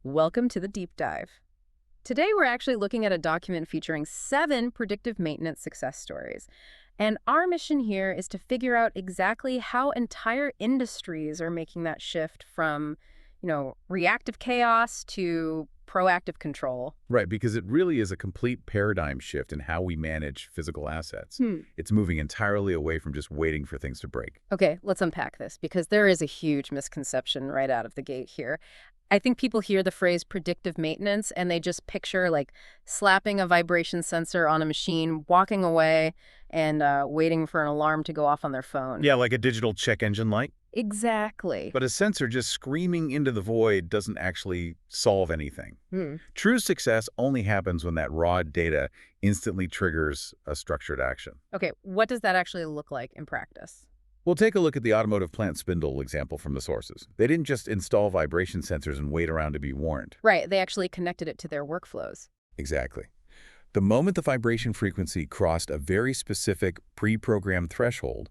Welcome to the deep dive. Today, we're actually looking at a document featuring 7 predictive maintenance success stories. And our mission here is to figure out exactly how entire industries are making that shift from, reactive chaos to proactive control. Right, because it really is a complete paradigm shift in how we manage physical assets. Hmm. It's moving entirely away from just waiting for things to break. Okay, let's unpack this because there is a huge misconception right out of the gate here. I think people hear the phrase predictive maintenance and they just picture like slapping a vibration sensor on a machine, walking away, and waiting for an alarm to go off on their phone. Yeah, like a digital check engine light. Exactly. But a sensor just screaming into the void doesn't actually solve anything. Hmm. True success only happens when that raw data instantly triggers a structured action. Okay, what does that actually look like in practice? We'll take a look at the automotive plant spindle example from the sources. They didn't just install vibration sensors and wait around to be warned. Right, they actually connected it to their workflows. Exactly. The moment the vibration frequency crossed a very specific pre-programmed threshold,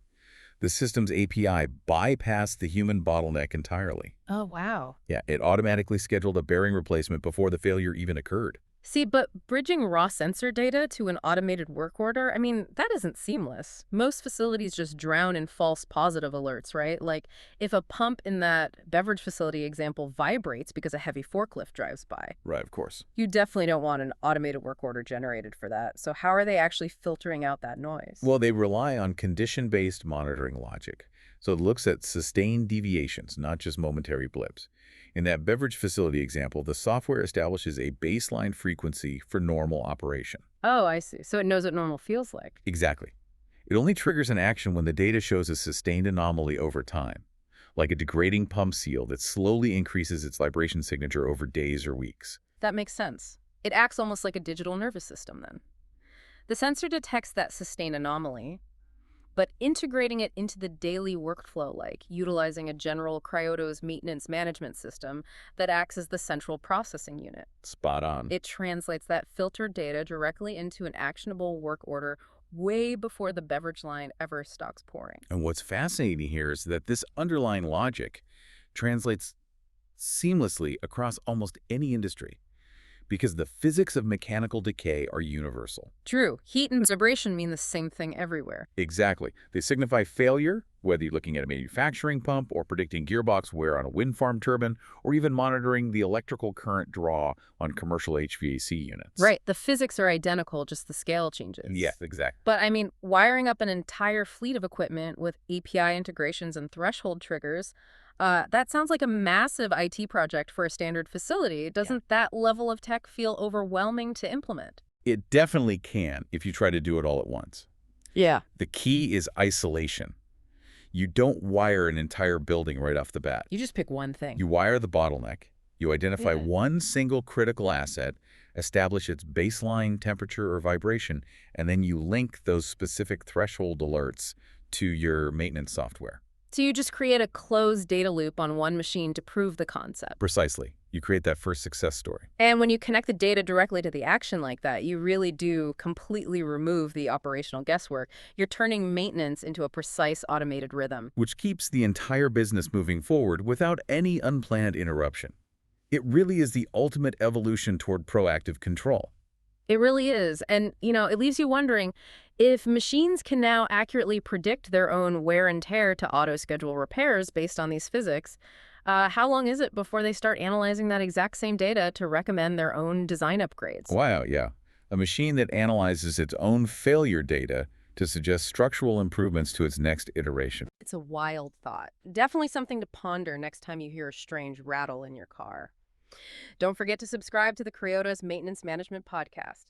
the system's API bypassed the human bottleneck entirely. Oh, wow. Yeah, it automatically scheduled a bearing replacement before the failure even occurred. See, but bridging raw sensor data to an automated work order, that isn't seamless. Most facilities just drown in false positive alerts, right? Like if a pump in that beverage facility example vibrates because a heavy forklift drives by, Right, of course. you definitely don't want an automated work order generated for that. So how are they actually filtering out that noise? Well, they rely on condition-based monitoring logic. So it looks at sustained deviations, not just momentary blips. In that beverage facility example, the software establishes a baseline frequency for normal operation. Oh, I see. So it knows what normal feels like. Exactly. It only triggers an action when the data shows a sustained anomaly over time, like a degrading pump seal that slowly increases its vibration signature over days or weeks. That makes sense. It acts almost like a digital nervous system then. The sensor detects that sustained anomaly, but integrating it into the daily workflow, like utilizing a general Cryotos maintenance management system that acts as the central processing unit. Spot on. It translates that filtered data directly into an actionable work order way before the beverage line ever stops pouring. And what's fascinating here is that this underlying logic translates seamlessly across almost any industry, because the physics of mechanical decay are universal. True, heat and vibration mean the same thing everywhere. Exactly. They signify failure, whether you're looking at a manufacturing pump or predicting gearbox wear on a wind farm turbine, or even monitoring the electrical current draw on commercial HVAC units. Right, the physics are identical, just the scale changes. Yes, exactly. But wiring up an entire fleet of equipment with API integrations and threshold triggers, that sounds like a massive IT project for a standard facility. Doesn't that level of tech feel overwhelming to implement? It definitely can if you try to do it all at once. Yeah. The key is isolation. You don't wire an entire building right off the bat. You just pick one thing. You wire the bottleneck. You identify Yeah. one single critical asset, establish its baseline temperature or vibration, and then you link those specific threshold alerts to your maintenance software. So you just create a closed data loop on one machine to prove the concept. Precisely. You create that first success story. And when you connect the data directly to the action like that, you really do completely remove the operational guesswork. You're turning maintenance into a precise automated rhythm. Which keeps the entire business moving forward without any unplanned interruption. It really is the ultimate evolution toward proactive control. It really is. And, it leaves you wondering, if machines can now accurately predict their own wear and tear to auto-schedule repairs based on these physics, how long is it before they start analyzing that exact same data to recommend their own design upgrades? Wow, yeah. A machine that analyzes its own failure data to suggest structural improvements to its next iteration. It's a wild thought. Definitely something to ponder next time you hear a strange rattle in your car. Don't forget to subscribe to the Cryotos Maintenance Management Podcast.